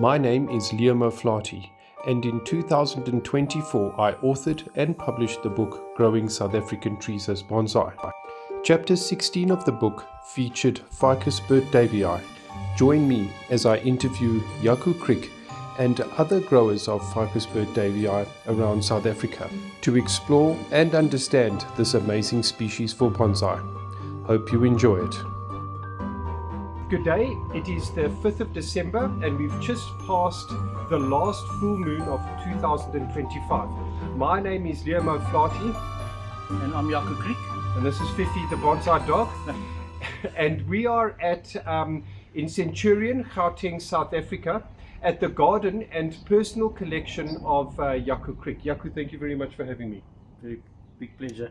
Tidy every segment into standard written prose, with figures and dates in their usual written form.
My name is Jaco O'Flaherty, and in 2024 I authored and published the book Growing South African Trees as Bonsai. Chapter 16 of the book featured Ficus burtt-davyi. Join me as I interview Jaco Kriek and other growers of Ficus burtt-davyi around South Africa to explore and understand this amazing species for bonsai. Hope you enjoy it. Good day, it is the 5th of December and we've just passed the last full moon of 2025. My name is Jaco O'Flaherty. And I'm Jaco Kriek. And this is Fifi the bonsai dog. And we are at in Centurion, Gauteng, South Africa, at the garden and personal collection of Jaco Kriek. Jaco, thank you very much for having me. Very big pleasure.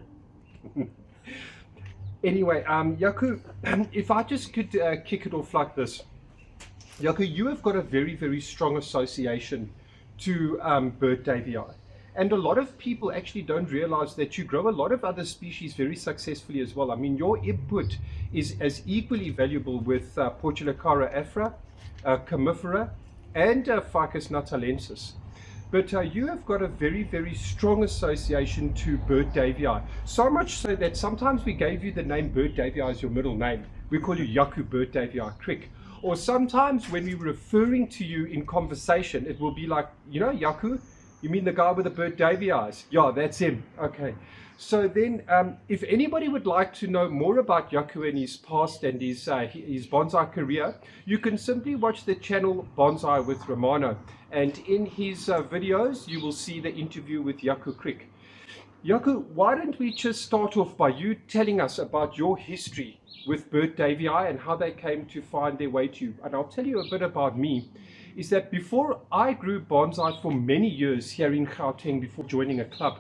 Anyway, Jaco, if I just could kick it off like this. Jaco, you have got a very, very strong association to burtt-davyi. And a lot of people actually don't realize that you grow a lot of other species very successfully as well. I mean, your input is as equally valuable with Portulacara afra, Gqeberha, and Ficus natalensis. But you have got a very, very strong association to burtt-davyi. So much so that sometimes we gave you the name burtt-davyi as your middle name. We call you Jaco burtt-davyi Kriek. Or sometimes when we're referring to you in conversation, it will be like, you know, Jaco, you mean the guy with the burtt-davyi eyes? Yeah, that's him. Okay. So then, if anybody would like to know more about Jaco and his past and his bonsai career, you can simply watch the channel Bonsai with Romano. And in his videos, you will see the interview with Jaco Kriek. Jaco, why don't we just start off by you telling us about your history with burtt-davyi and how they came to find their way to you. And I'll tell you a bit about me. Is that before I grew bonsai for many years here in Gauteng before joining a club.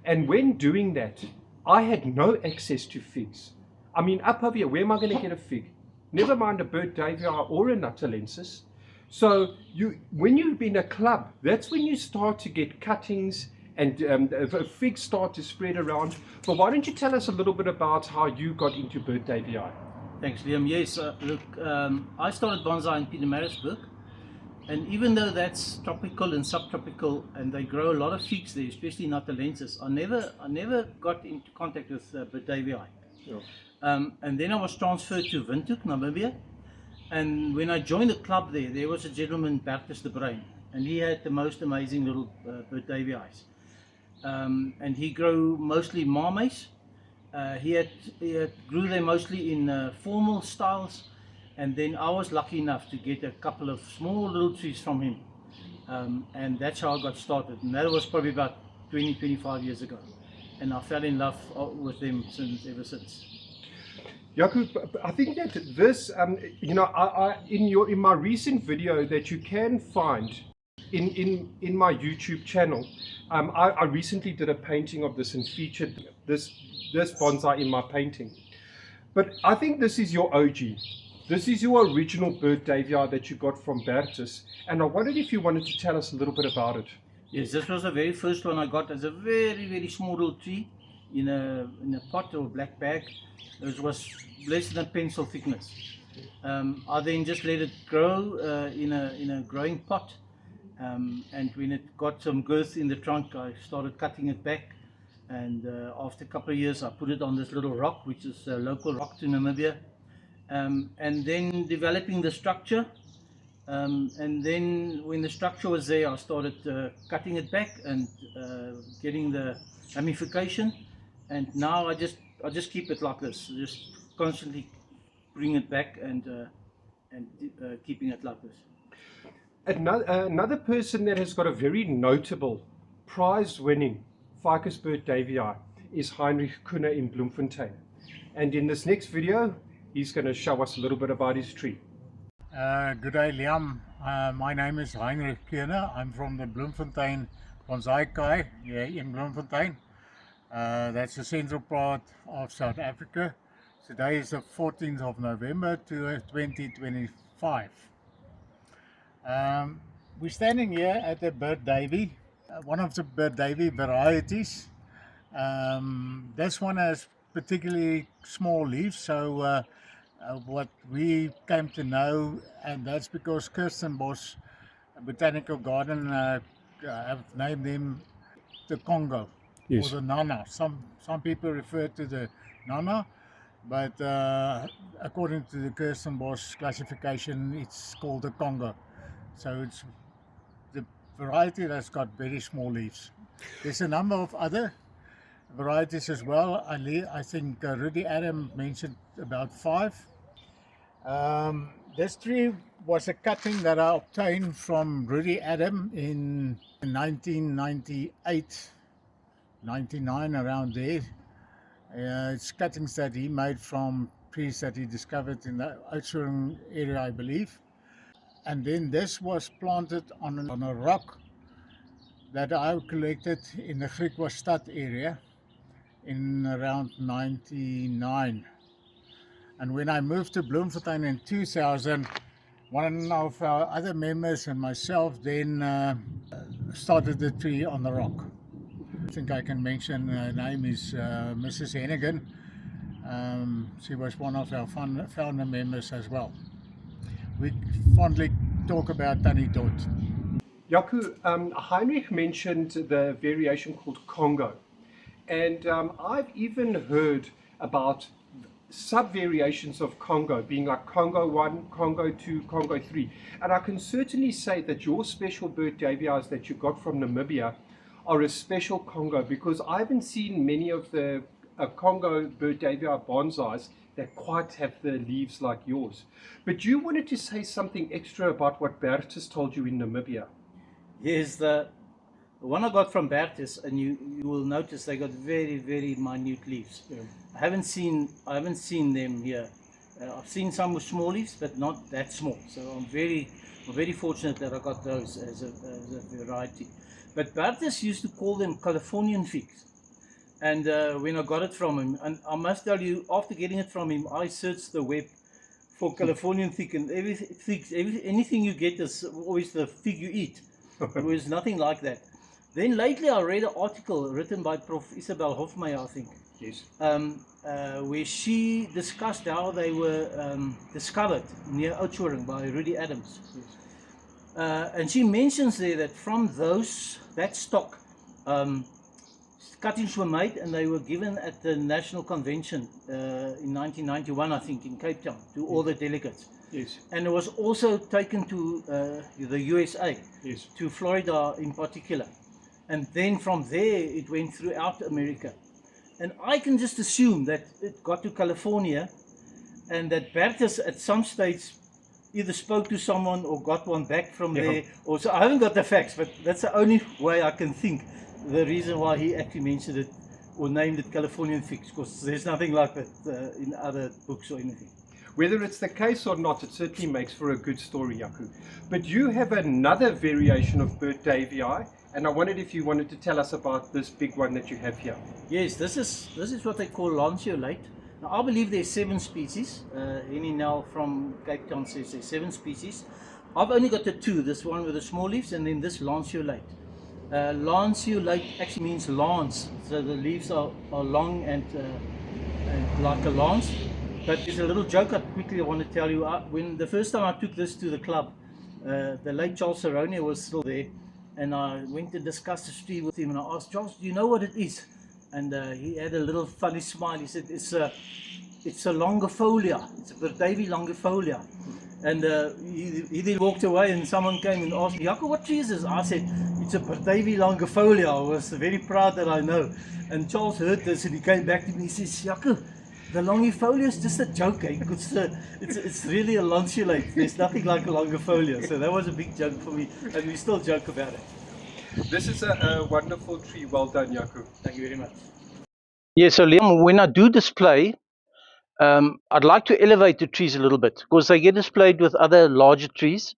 And when doing that, I had no access to figs. I mean, up over here, where am I going to get a fig? Never mind a burtt-davyi or a natalensis. So when you've been a club, that's when you start to get cuttings and figs start to spread around. But why don't you tell us a little bit about how you got into burtt-davyi? Thanks, Liam. Yes, look, I started bonsai in Pietermaritzburg. And even though that's tropical and subtropical, and they grow a lot of figs there, especially natalensis, I never got into contact with burtt-davyi. Sure. And then I was transferred to Windhoek, Namibia. And when I joined the club there was a gentleman, Bertus de Bruin, and he had the most amazing little burtt-davyis. And he grew mostly marmays. He grew them mostly in formal styles. And then I was lucky enough to get a couple of small little trees from him. And that's how I got started. And that was probably about 25 years ago. And I fell in love with them ever since. Jaco, I think that this, you know, in my recent video that you can find in my YouTube channel, I recently did a painting of this and featured this bonsai in my painting. But I think this is your OG. This is your original burtt-davyi that you got from Bertus, and I wondered if you wanted to tell us a little bit about it. Yes, this was the very first one I got as a very, very small little tree in a pot or black bag. It was less than pencil thickness. I then just let it grow in a growing pot, and when it got some girth in the trunk, I started cutting it back. And after a couple of years, I put it on this little rock, which is a local rock to Namibia. And then developing the structure, and then when the structure was there, I started cutting it back and getting the ramification. And now I just keep it like this, just constantly bring it back and keeping it like this. Another person that has got a very notable prize-winning Ficus burtt-davyi is Heinrich Kohne in Bloemfontein. And in this next video, he's going to show us a little bit about his tree. Good day, Liam. My name is Heinrich Kohne. I'm from the Bloemfontein Bonsai Kai here in Bloemfontein. That's the central part of South Africa. Today is the 14th of November 2025. We're standing here at the burtt-davyi, one of the burtt-davyi varieties. This one has particularly small leaves, so what we came to know, and that's because Kirstenbosch botanical garden have named them the Congo or the Nana. Some people refer to the Nana, but according to the Kirstenbosch classification, it's called the Congo. So it's the variety that's got very small leaves. There's a number of other varieties as well. I think Rudy Adam mentioned about 5. This tree was a cutting that I obtained from Rudy Adam in 1998, 99, around there. It's cuttings that he made from trees that he discovered in the Oudtshoorn area, I believe. And then this was planted on a rock that I collected in the Griekwastad area in around 99. And when I moved to Bloemfontein in 2000, one of our other members and myself then started the tree on the rock. I think I can mention her name is Mrs. Hennigan. She was one of our founder members as well. We fondly talk about Tannie Dot. Jaco, Heinrich mentioned the variation called Congo, and I've even heard about sub-variations of Congo being like Congo 1, Congo 2, Congo 3, and I can certainly say that your special burtt-davyis that you got from Namibia are a special Congo, because I haven't seen many of the Congo burtt-davyi bonsais that quite have the leaves like yours. But you wanted to say something extra about what Bertus told you in Namibia. Yes, the one I got from Bertus, and you will notice they got very, very minute leaves. Yeah. I haven't seen them here. I've seen some with small leaves, but not that small. So I'm very fortunate that I got those as a variety. But Bertus used to call them Californian figs. And when I got it from him, and I must tell you, after getting it from him, I searched the web for Californian fig, and anything you get is always the fig you eat. There was nothing like that. Then lately I read an article written by Prof. Isabel Hofmeyer, I think. Yes. Where she discussed how they were discovered near Oudtshoorn by Rudy Adams. Yes. And she mentions there that from that stock, cuttings were made, and they were given at the National Convention in 1991, I think, in Cape Town, to all the delegates. Yes. And it was also taken to the USA, Yes. to Florida in particular. And then from there it went throughout America. And I can just assume that it got to California, and that Bertus at some stage either spoke to someone or got one back from there. Or so I haven't got the facts, but that's the only way I can think. The reason why he actually mentioned it or named it Californian figs, because there's nothing like that in other books or anything. Whether it's the case or not, it certainly makes for a good story, Jaco. But you have another variation of burtt-davyi, and I wondered if you wanted to tell us about this big one that you have here. Yes, this is what they call lanceolate. Now, I believe there's 7 species. Hennie Nel from Cape Town says there's 7 species. I've only got the 2, this one with the small leaves, and then this lanceolate. Lanceolate actually means lance, so the leaves are long and like a lance. But there's a little joke I quickly want to tell you. When the first time I took this to the club, the late Charles Saronia was still there, and I went to discuss the tree with him, and I asked, Charles, do you know what it is? And he had a little funny smile. He said, it's a longifolia. It's a burtt-davyi longifolia. And he then walked away, and someone came and asked me, Jaco, what tree is this? I said, it's a burtt-davyi longifolia. I was very proud that I know. And Charles heard this, and he came back to me. He says, Jaco, the longifolia is just a joke, eh? It's really a lanceolate. There's nothing like a longifolia. So that was a big joke for me, and we still joke about it. This is a wonderful tree. Well done, Jaco. Thank you very much. Yeah, so Liam, when I do display, I'd like to elevate the trees a little bit, because they get displayed with other larger trees,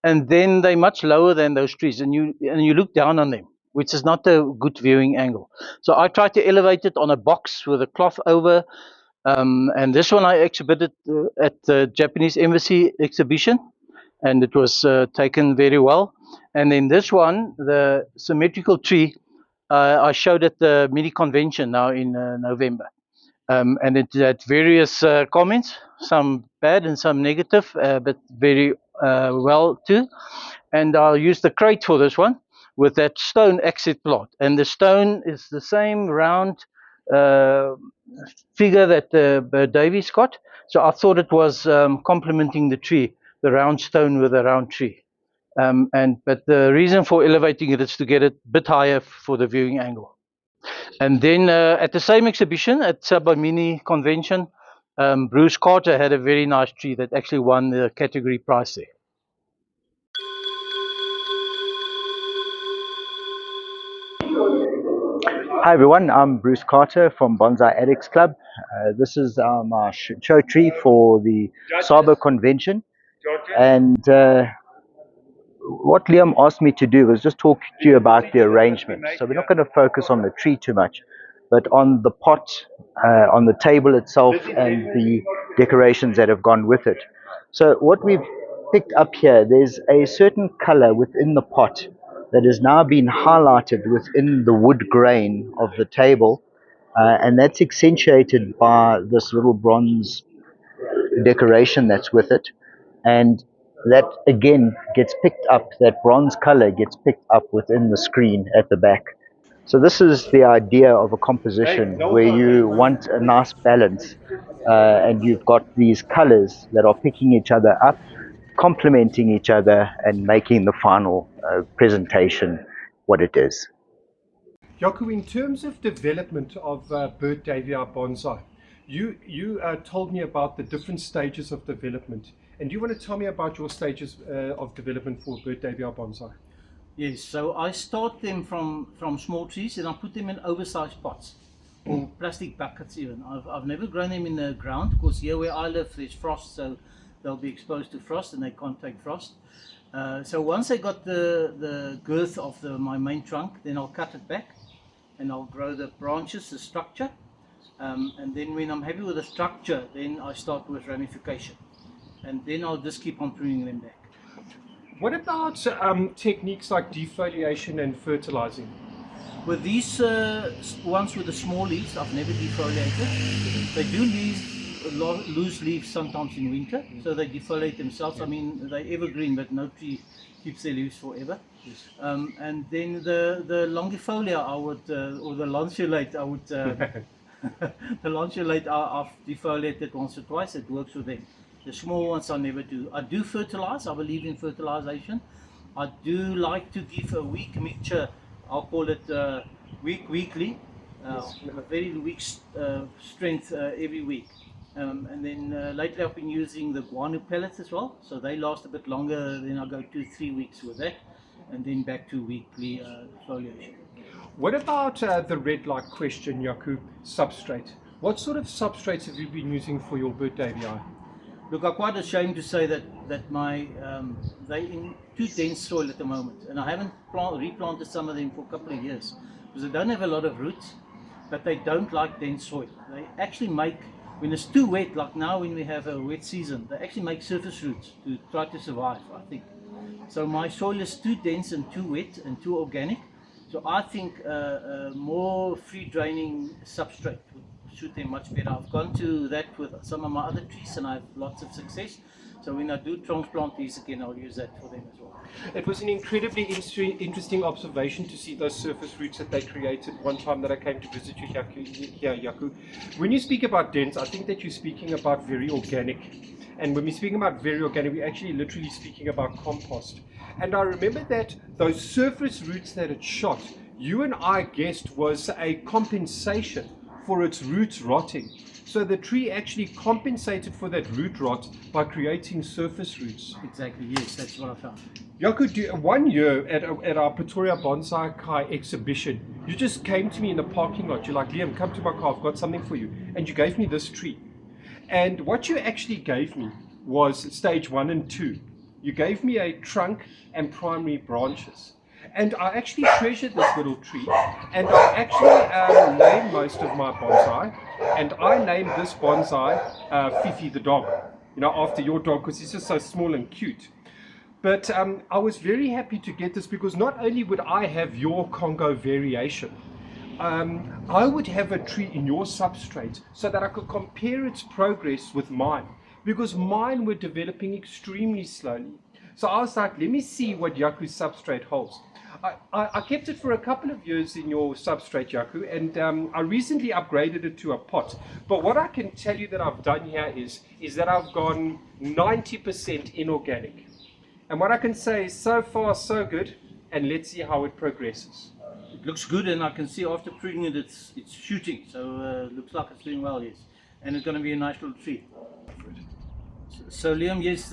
and then they're much lower than those trees, and you look down on them, which is not a good viewing angle. So I try to elevate it on a box with a cloth over, and this one I exhibited at the Japanese Embassy exhibition, and it was taken very well. And then this one, the symmetrical tree, I showed at the mini convention now in November. And it had various comments, some bad and some negative, but very well too. And I'll use the crate for this one with that stone exit plot. And the stone is the same round figure that the burtt-davyi's got. So I thought it was complementing the tree, the round stone with a round tree. But the reason for elevating it is to get it a bit higher for the viewing angle. And then at the same exhibition at Sabamini Convention, Bruce Carter had a very nice tree that actually won the category prize there. Hi everyone, I'm Bruce Carter from Bonsai Addicts Club. This is my show tree for the Sabo convention. And what Liam asked me to do was just talk to you about the arrangement. So we're not going to focus on the tree too much, but on the pot, on the table itself, and the decorations that have gone with it. So what we've picked up here, there's a certain color within the pot that has now been highlighted within the wood grain of the table, and that's accentuated by this little bronze decoration that's with it. And that again gets picked up, that bronze color gets picked up within the screen at the back. So this is the idea of a composition where you want a nice balance, and you've got these colors that are picking each other up, complementing each other, and making the final presentation what it is. Jaco, in terms of development of burtt-davyi bonsai, you told me about the different stages of development. And do you want to tell me about your stages of development for burtt-davyi bonsai? Yes, so I start them from small trees and I put them in oversized pots or plastic buckets even. I've never grown them in the ground because here where I live there's frost, so they'll be exposed to frost and they can't take frost. So once I got the girth of my main trunk, then I'll cut it back and I'll grow the branches, the structure. And then when I'm happy with the structure, then I start with ramification. And then I'll just keep on pruning them back. What about techniques like defoliation and fertilizing? With these ones with the small leaves, I've never defoliated. They do lose leaves sometimes in winter, so they defoliate themselves. I mean, they're evergreen, but no tree keeps their leaves forever. Yes. And then the longifolia, I would, or the lanceolate, I would, the lanceolate, I've defoliated once or twice. It works with them. The small ones I never do. I do fertilize. I believe in fertilization. I do like to give a weak mixture. I'll call it weekly. A very weak strength every week. And then lately I've been using the guano pellets as well. So they last a bit longer. Then I go 2-3 weeks with that. And then back to weekly foliation. What about the red light question, Jaco, substrate? What sort of substrates have you been using for your burtt-davyi? Look, I'm quite ashamed to say that my they're in too dense soil at the moment, and I haven't replanted some of them for a couple of years because they don't have a lot of roots, but they don't like dense soil. They actually make, when it's too wet, like now when we have a wet season, they actually make surface roots to try to survive, I think. So my soil is too dense and too wet and too organic. So I think more free draining substrate would suit them much better. I've gone to that with some of my other trees and I have lots of success. So when I do transplant these again, I'll use that for them as well. It was an incredibly interesting observation to see those surface roots that they created one time that I came to visit you here, Jaco. When you speak about dense, I think that you're speaking about very organic. And when we're speaking about very organic, we're actually literally speaking about compost. And I remember that those surface roots that it shot, you and I guessed was a compensation for its roots rotting. So the tree actually compensated for that root rot by creating surface roots. Exactly, yes, that's what I found. Jaco, 1 year at our Pretoria Bonsai Kai exhibition, you just came to me in the parking lot. You're like, Liam, come to my car, I've got something for you. And you gave me this tree. And what you actually gave me was stage 1 and 2. You gave me a trunk and primary branches. And I actually treasured this little tree, and I actually named most of my bonsai, and I named this bonsai Fifi the dog, you know, after your dog, because he's just so small and cute. But I was very happy to get this because not only would I have your Congo variation, I would have a tree in your substrate so that I could compare its progress with mine, because mine were developing extremely slowly. So I was like, let me see what Jaco's substrate holds. I kept it for a couple of years in your substrate, Jaco, and I recently upgraded it to a pot. But what I can tell you that I've done here is that I've gone 90% inorganic. And what I can say is so far so good, and let's see how it progresses. It looks good, and I can see after pruning it, it's shooting. So looks like it's doing well, yes. And it's going to be a nice little tree. So Liam, yes,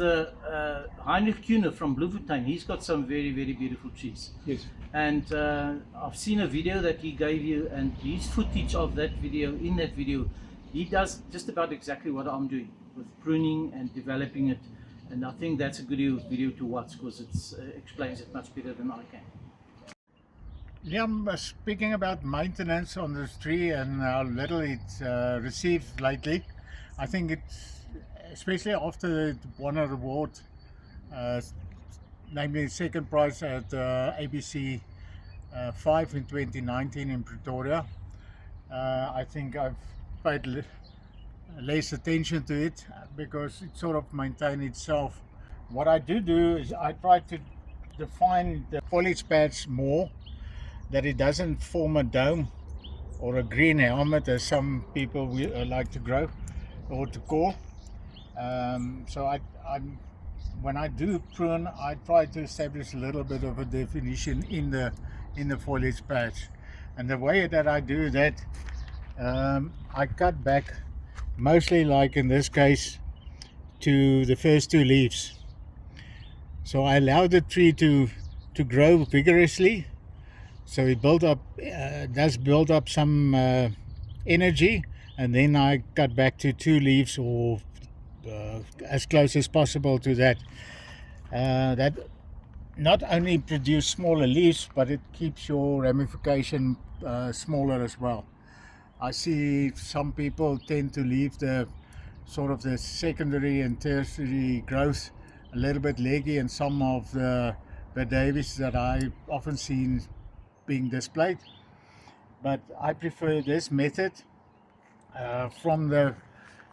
Heinrich Kohne from Bloemfontein, he's got some very, very beautiful trees. Yes. And I've seen a video that he gave you, and his footage of that video, in that video, he does just about exactly what I'm doing with pruning and developing it. And I think that's a good video to watch because it explains it much better than I can. Liam, speaking about maintenance on this tree and how little it's received lately, I think it's, especially after it won an award, namely second prize at ABC 5 in 2019 in Pretoria. I think I've paid less attention to it because it sort of maintains itself. What I do is I try to define the foliage patch more, that it doesn't form a dome or a green helmet as some people like to grow or to call. So when I do prune, I try to establish a little bit of a definition in the foliage patch. And the way that I do that, I cut back mostly, like in this case, to the first two leaves. So I allow the tree to grow vigorously. So it does build up some energy, and then I cut back to two leaves or as close as possible to that. That not only produce smaller leaves, but it keeps your ramification smaller as well. I see some people tend to leave the sort of the secondary and tertiary growth a little bit leggy, and some of the burtt-davy's that I often seen being displayed. But I prefer this method. From the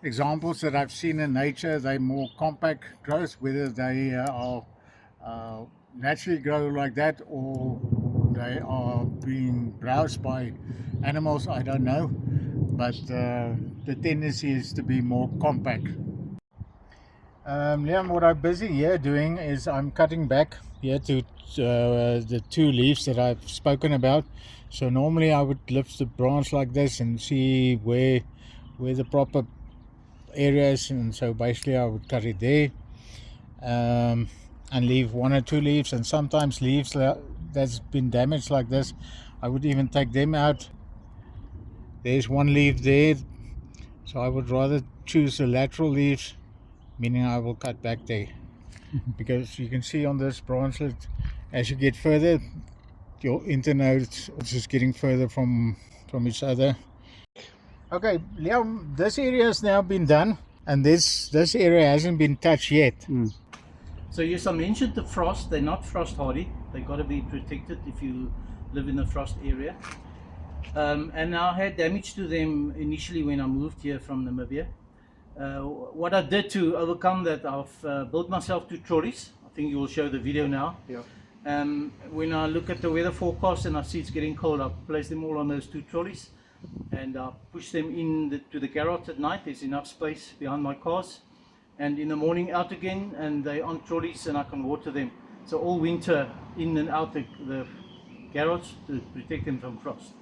examples that I've seen in nature, they're more compact growth, whether they are naturally grow like that or they are being browsed by animals, I don't know, but the tendency is to be more compact. Liam, what I'm busy here doing is I'm cutting back here to the two leaves that I've spoken about. So normally I would lift the branch like this and see where the proper area is, and so basically I would cut it there and leave one or two leaves, and sometimes leaves that's been damaged like this, I would even take them out. There's one leaf there, so I would rather choose the lateral leaves, meaning I will cut back there. Because you can see on this branchlet, as you get further, your internodes are just getting further from each other. Okay, Liam, this area has now been done, and this area hasn't been touched yet. So yes, I mentioned the frost. They're not frost hardy. They've got to be protected if you live in a frost area. And I had damage to them initially when I moved here from Namibia. What I did to overcome that, I've built myself two trolleys. I think you will show the video now. Yeah. When I look at the weather forecast and I see it's getting cold, I place them all on those two trolleys and I push them to the garage at night. There's enough space behind my cars, and in the morning out again, and they're on trolleys and I can water them. So all winter in and out the garage to protect them from frost.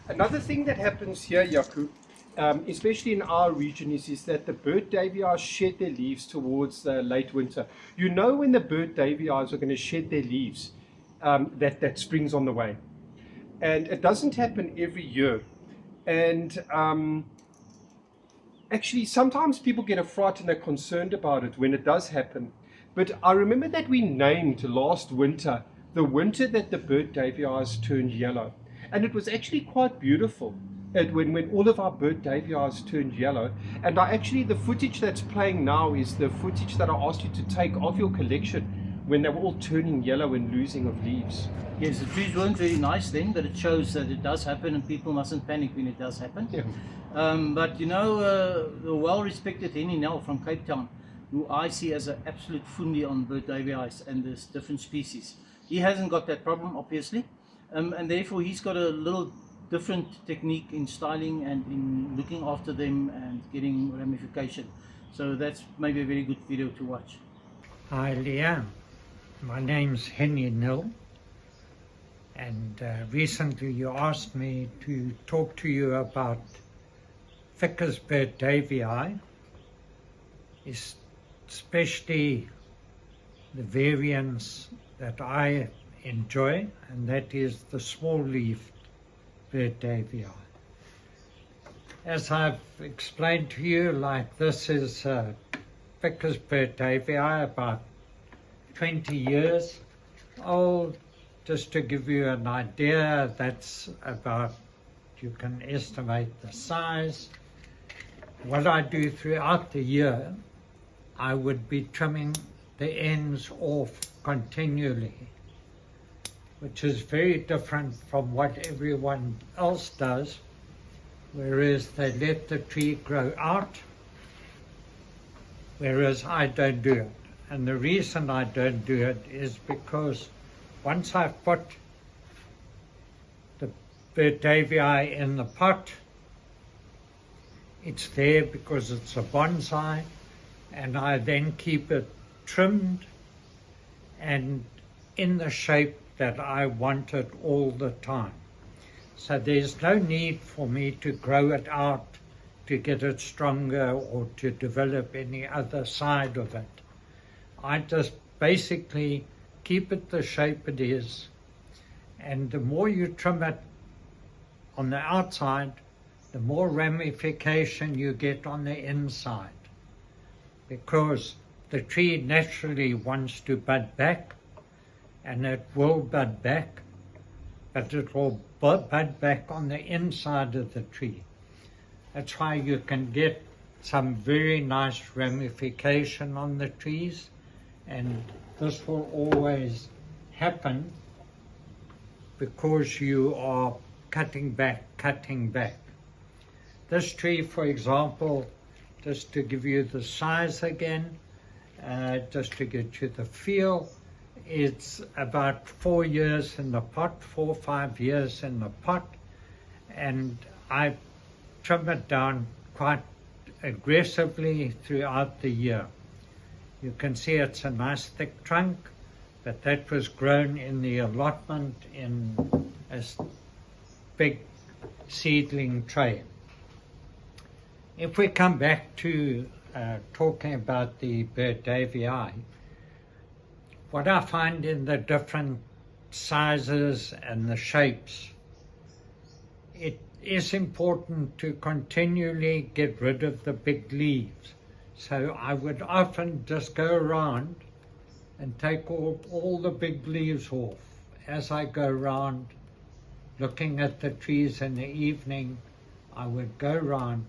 Another thing that happens here, Jaco, especially in our region, is that the burtt-davyi shed their leaves towards the late winter. You know when the burtt-davyi are going to shed their leaves, that spring's on the way. And it doesn't happen every year. And actually, sometimes people get a fright and they're concerned about it when it does happen. But I remember that we named last winter the winter that the burtt-davyi turned yellow. And it was actually quite beautiful. When all of our burtt-davyi turned yellow. And the footage that's playing now is the footage that I asked you to take of your collection when they were all turning yellow and losing of leaves. Yes, the trees weren't very nice then, but it shows that it does happen and people mustn't panic when it does happen. Yeah. But you know, the well-respected Hennie Nel from Cape Town, who I see as an absolute fundi on burtt-davyi and there's different species. He hasn't got that problem, obviously, and therefore he's got a little different technique in styling and in looking after them and getting ramification. So that's maybe a very good video to watch. Hi Liam, my name's Hennie Nel, and recently you asked me to talk to you about Ficus burtt-davyi, especially the variants that I enjoy, and that is the small-leaved burtt-davyi. As I've explained to you, like this is Ficus burtt-davyi, about 20 years old. Just to give you an idea, that's about, you can estimate the size. What I do throughout the year, I would be trimming the ends off continually, which is very different from what everyone else does, whereas they let the tree grow out, whereas I don't do it. And the reason I don't do it is because once I've put the burtt-davyi in the pot, it's there because it's a bonsai, and I then keep it trimmed and in the shape that I want it all the time. So there's no need for me to grow it out to get it stronger or to develop any other side of it. I just basically keep it the shape it is, and the more you trim it on the outside, the more ramification you get on the inside, because the tree naturally wants to bud back, and it will bud back, but it will bud back on the inside of the tree. That's why you can get some very nice ramification on the trees, and this will always happen because you are cutting back. This tree, for example, just to give you the size again, just to get you the feel, it's about 4 years in the pot, 4 or 5 years in the pot, and I trim it down quite aggressively throughout the year. You can see it's a nice thick trunk, but that was grown in the allotment in a big seedling tray. If we come back to talking about the burtt-davyi, what I find in the different sizes and the shapes, it is important to continually get rid of the big leaves. So I would often just go around and take all the big leaves off. As I go around looking at the trees in the evening, I would go around,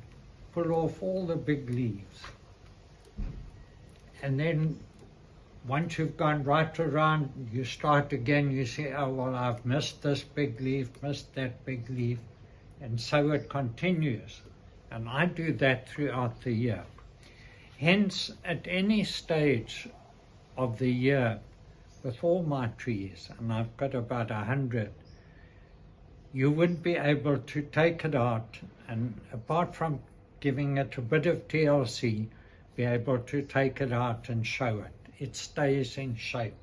pull off all the big leaves. And then once you've gone right around, you start again, you say, oh, well, I've missed this big leaf, missed that big leaf, and so it continues. And I do that throughout the year. Hence, at any stage of the year, with all my trees, and I've got about 100, you wouldn't be able to take it out, and apart from giving it a bit of TLC, be able to take it out and show it. It stays in shape.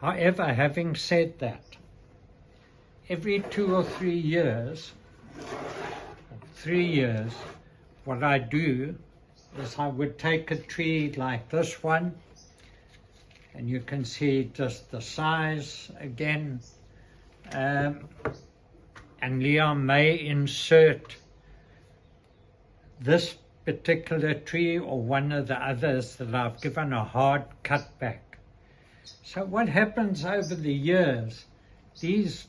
However, having said that, every 2 or 3 years, what I do is I would take a tree like this one, and you can see just the size again, and Leon may insert this particular tree or one of the others that I've given a hard cut back. So what happens over the years, these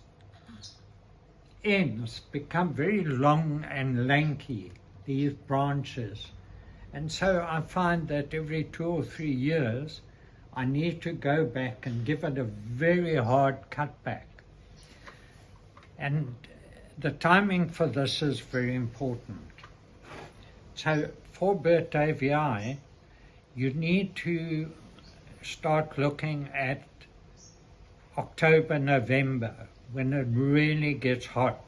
ends become very long and lanky, these branches. And so I find that every 2 or 3 years, I need to go back and give it a very hard cut back. And the timing for this is very important. So for burtt-davyi, you need to start looking at October, November, when it really gets hot.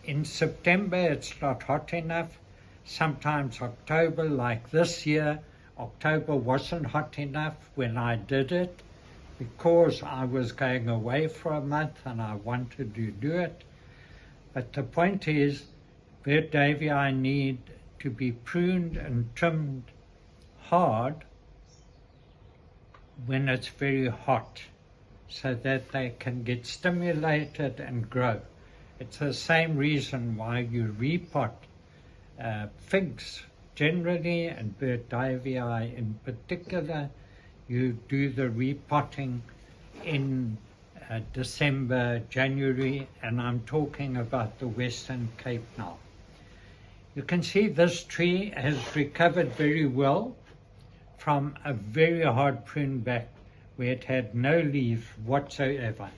In September it's not hot enough. Sometimes October, like this year, October wasn't hot enough when I did it because I was going away for a month and I wanted to do it. But the point is, burtt-davyi need to be pruned and trimmed hard when it's very hot, so that they can get stimulated and grow. It's the same reason why you repot figs generally, and burtt-davyi in particular. You do the repotting in December, January, and I'm talking about the Western Cape now. You can see this tree has recovered very well from a very hard prune back where it had no leaves whatsoever.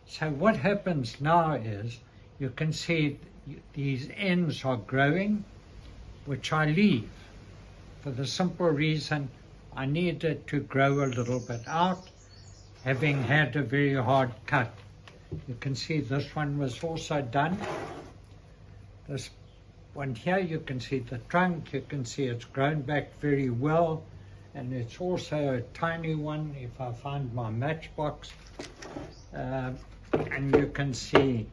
So what happens now is, you can see these ends are growing, which I leave for the simple reason I need it to grow a little bit out, having had a very hard cut. You can see this one was also done. This one here, you can see the trunk, you can see it's grown back very well, and it's also a tiny one if I find my matchbox. And you can see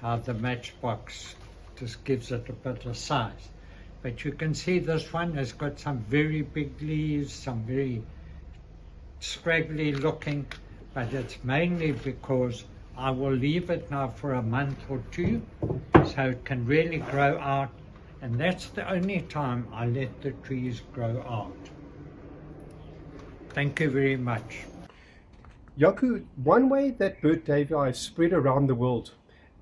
how the matchbox just gives it a bit of size. But you can see this one has got some very big leaves, some very scraggly looking, but it's mainly because I will leave it now for a month or two so it can really grow out, and that's the only time I let the trees grow out. Thank you very much. Jaco, one way that burtt-davyi is spread around the world,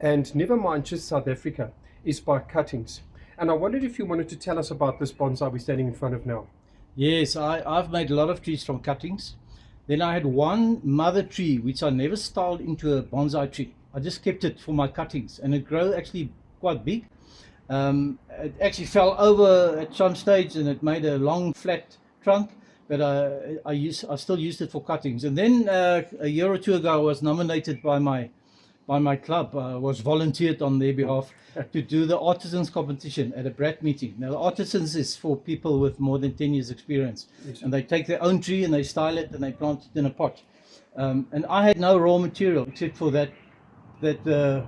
and never mind just South Africa, is by cuttings. And I wondered if you wanted to tell us about this bonsai we're standing in front of now. Yes, I've made a lot of trees from cuttings. Then I had one mother tree which I never styled into a bonsai tree. I just kept it for my cuttings, and it grew actually quite big. It actually fell over at some stage and it made a long flat trunk, but I still used it for cuttings. And then a year or two ago I was nominated by my club, was volunteered on their behalf to do the artisans competition at a BRAT meeting. Now the artisans is for people with more than 10 years experience, and they take their own tree and they style it and they plant it in a pot. And I had no raw material except for that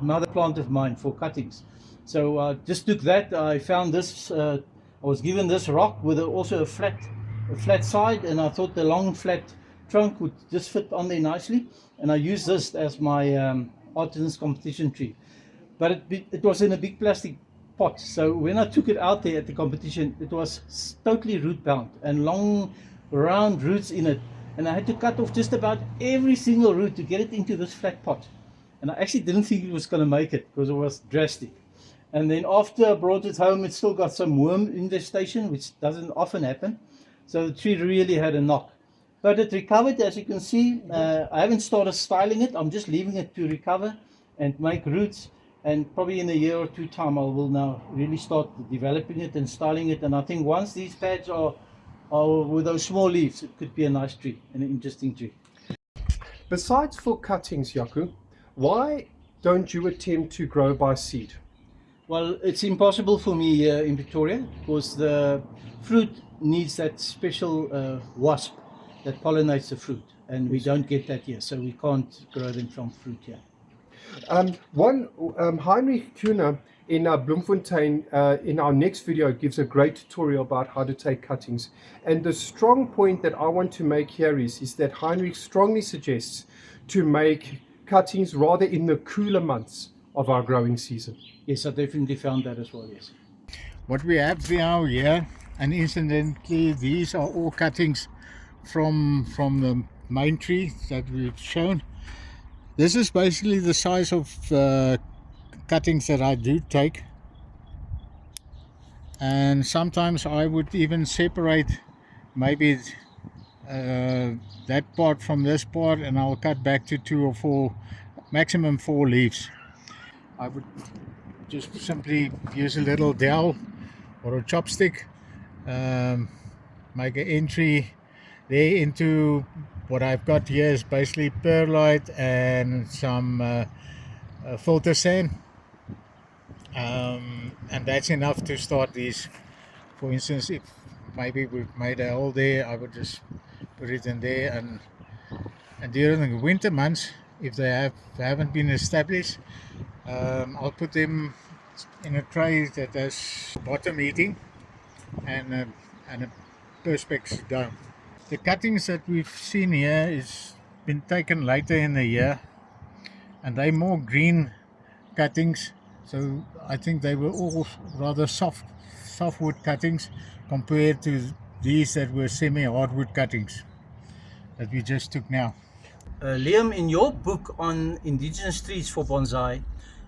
mother plant of mine for cuttings. So I just took that. I found this, I was given this rock with also a flat side, and I thought the long flat trunk would just fit on there nicely, and I used this as my artisans competition tree. But it was in a big plastic pot, so when I took it out there at the competition, it was totally root bound and long round roots in it, and I had to cut off just about every single root to get it into this flat pot. And I actually didn't think it was going to make it because it was drastic. And then after I brought it home, it still got some worm infestation, which doesn't often happen. So the tree really had a knock. But it recovered, as you can see. I haven't started styling it. I'm just leaving it to recover and make roots. And probably in a year or two time, I will now really start developing it and styling it. And I think once these pads are with those small leaves, it could be a nice tree, an interesting tree. Besides for cuttings, Jaco, why don't you attempt to grow by seed? Well, it's impossible for me here in Pretoria because the fruit needs that special wasp that pollinates the fruit, and we don't get that here, so we can't grow them from fruit here. Heinrich Kohne in Bloemfontein, in our next video, gives a great tutorial about how to take cuttings. And the strong point that I want to make here is that Heinrich strongly suggests to make cuttings rather in the cooler months of our growing season. Yes, I definitely found that as well, yes. What we have now here, and incidentally, these are all cuttings from the main tree that we've shown. This is basically the size of cuttings that I do take, and sometimes I would even separate maybe that part from this part, and I'll cut back to 2 or 4, maximum 4 leaves. I would just simply use a little dowel or a chopstick, make an entry there into what I've got here is basically perlite and some filter sand, and that's enough to start these. For instance, if maybe we've made a hole there, I would just put it in there, and during the winter months, if they haven't been established, I'll put them in a tray that has bottom heating and a perspex dome. The cuttings that we've seen here is been taken later in the year, and they're more green cuttings, so I think they were all rather softwood cuttings compared to these that were semi-hardwood cuttings that we just took now. Liam, in your book on indigenous trees for bonsai,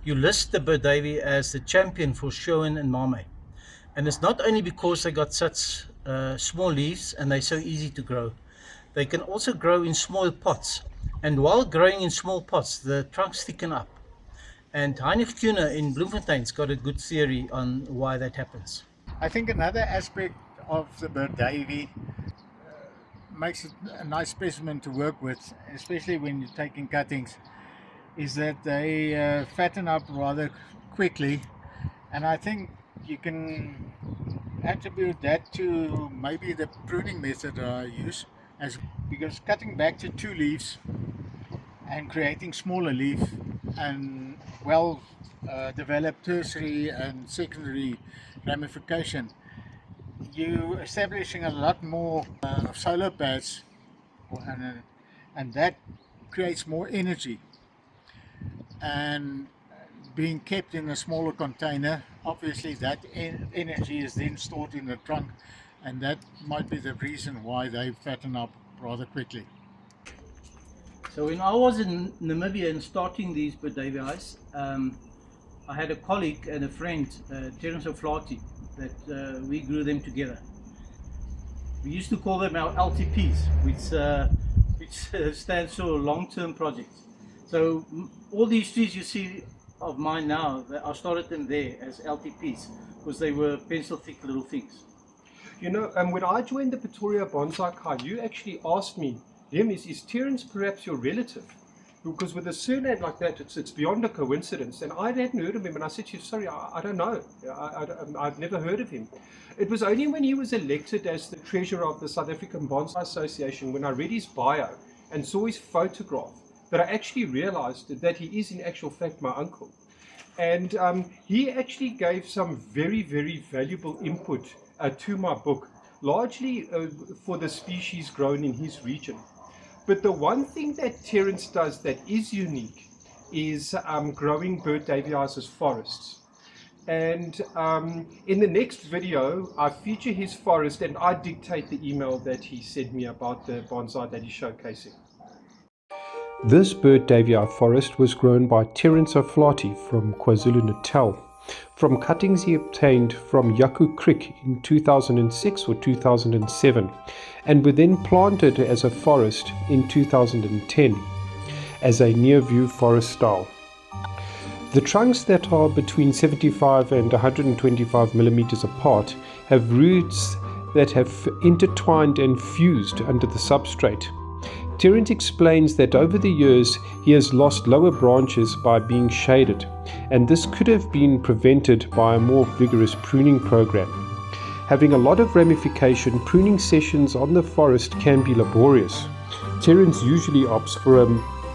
you list the burtt-davyi as the champion for Schoen and Mame. And it's not only because they got such small leaves and they're so easy to grow. They can also grow in small pots. And while growing in small pots, the trunks thicken up. And Heinrich Kohne in Bloemfontein's got a good theory on why that happens. I think another aspect of the burtt-davyi makes it a nice specimen to work with, especially when you're taking cuttings, is that they fatten up rather quickly, and I think you can attribute that to maybe the pruning method that I use, because cutting back to 2 leaves and creating smaller leaf and well developed tertiary and secondary ramification, you establishing a lot more solar pads, and that creates more energy, and being kept in a smaller container, obviously that energy is then stored in the trunk, and that might be the reason why they fatten up rather quickly. So when I was in Namibia and starting these burtt-davyis, I had a colleague and a friend, Terence O'Flaherty, that we grew them together. We used to call them our LTPs, which stands for long-term projects. So all these trees you see of mine now, I started them there as LTPs because they were pencil-thick little things. You know, when I joined the Pretoria Bonsai Kai, you actually asked me, Liam, is Terence perhaps your relative? Because with a surname like that, it's beyond a coincidence. And I hadn't heard of him, and I said to you, sorry, I don't know. I've never heard of him. It was only when he was elected as the treasurer of the South African Bonsai Association, when I read his bio and saw his photograph, that I actually realized that he is in actual fact my uncle. And he actually gave some very, very valuable input to my book, largely for the species grown in his region. But the one thing that Terence does that is unique is growing burtt-davyis as forests. And in the next video, I feature his forest and I dictate the email that he sent me about the bonsai that he's showcasing. This burtt-davyi forest was grown by Terence O'Flaherty from KwaZulu-Natal, from cuttings he obtained from Jaco Kriek in 2006 or 2007, and were then planted as a forest in 2010 as a near-view forest style. The trunks that are between 75 and 125 millimeters apart have roots that have intertwined and fused under the substrate. Terence explains that over the years he has lost lower branches by being shaded, and this could have been prevented by a more vigorous pruning program. Having a lot of ramification, pruning sessions on the forest can be laborious. Terence usually opts for a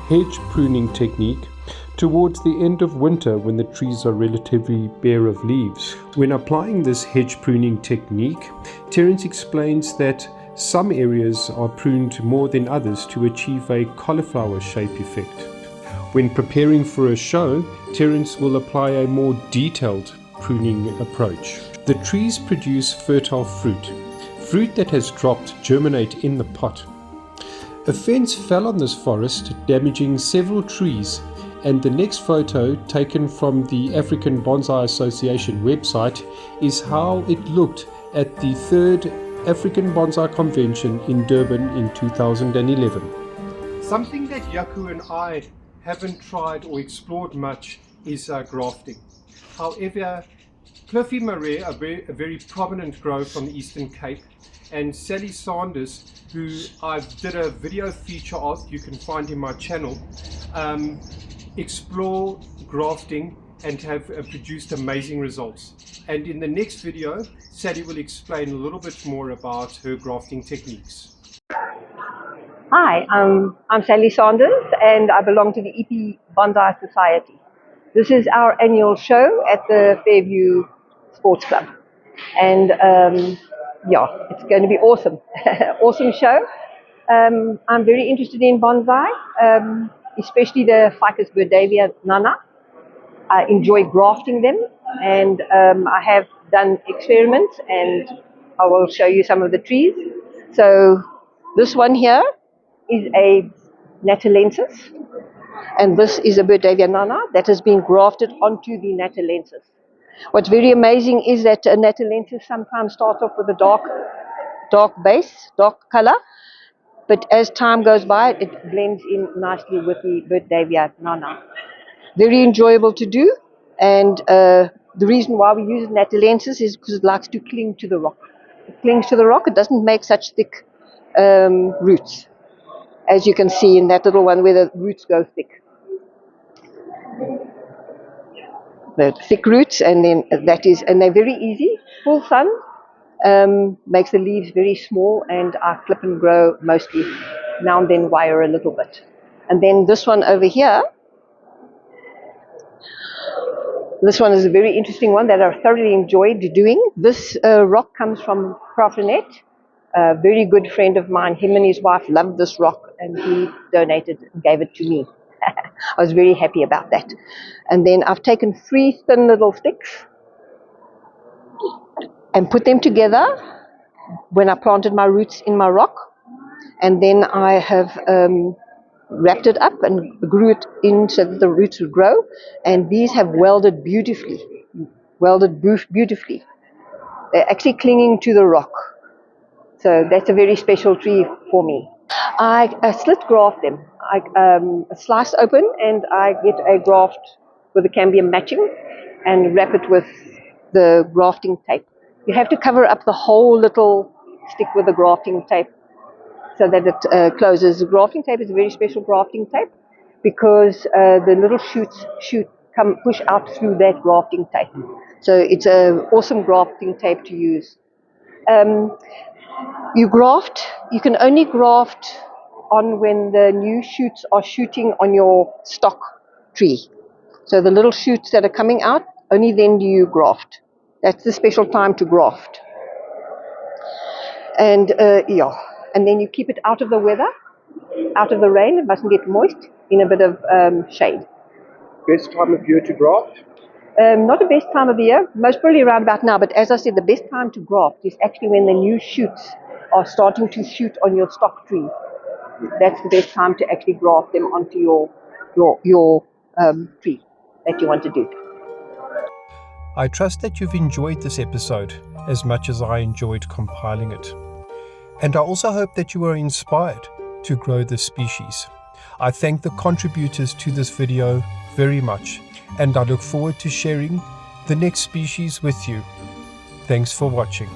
hedge pruning technique towards the end of winter when the trees are relatively bare of leaves. When applying this hedge pruning technique, Terence explains that some areas are pruned more than others to achieve a cauliflower shape effect. When preparing for a show, Terence will apply a more detailed pruning approach. The trees produce fertile fruit that has dropped germinate in the pot. A fence fell on this forest, damaging several trees, and the next photo, taken from the African Bonsai Association website, is how it looked at the 3rd African Bonsai Convention in Durban in 2011. Something that Jaco and I haven't tried or explored much is grafting. However, Cliffy Marais, a very prominent grower from the Eastern Cape, and Sally Sanders, who I did a video feature of, you can find in my channel, explore grafting and have produced amazing results. And in the next video, Sally will explain a little bit more about her grafting techniques. Hi, I'm Sally Sanders and I belong to the EP Bonsai Society. This is our annual show at the Fairview Sports Club. And yeah, it's going to be awesome. Awesome show. I'm very interested in bonsai, especially the Ficus burtt-davyi nana. I enjoy grafting them, and I have done experiments, and I will show you some of the trees. So this one here is a natalensis, and this is a burtt-davyi nana that has been grafted onto the natalensis. What's very amazing is that a natalensis sometimes starts off with a dark base, dark color, but as time goes by, it blends in nicely with the burtt-davyi nana. Very enjoyable to do, and the reason why we use natalensis is because it likes to cling to the rock. It clings to the rock, it doesn't make such thick roots, as you can see in that little one where the roots go thick. The thick roots, and then and they're very easy. Full sun makes the leaves very small, and I clip and grow mostly. Now and then wire a little bit. And then this one over here, this one is a very interesting one that I thoroughly enjoyed doing. This rock comes from Propagation. A very good friend of mine, him and his wife loved this rock, and he donated and gave it to me. I was very happy about that. And then I've taken 3 thin little sticks and put them together when I planted my roots in my rock. And then I have wrapped it up and grew it in so that the roots would grow. And these have welded beautifully. They're actually clinging to the rock. So that's a very special tree for me. I slit graft them. I slice open and I get a graft with a cambium matching and wrap it with the grafting tape. You have to cover up the whole little stick with the grafting tape so that it closes. The grafting tape is a very special grafting tape because the little shoots push out through that grafting tape. So it's an awesome grafting tape to use. You can only graft on when the new shoots are shooting on your stock tree. So the little shoots that are coming out, only then do you graft. That's the special time to graft. And yeah, and then you keep it out of the weather, out of the rain. It mustn't get moist, in a bit of shade. Best time of year to graft? Not the best time of the year, most probably around about now, but as I said, the best time to graft is actually when the new shoots are starting to shoot on your stock tree. That's the best time to actually graft them onto your tree that you want to do. I trust that you've enjoyed this episode as much as I enjoyed compiling it. And I also hope that you were inspired to grow this species. I thank the contributors to this video very much, and I look forward to sharing the next species with you. Thanks for watching.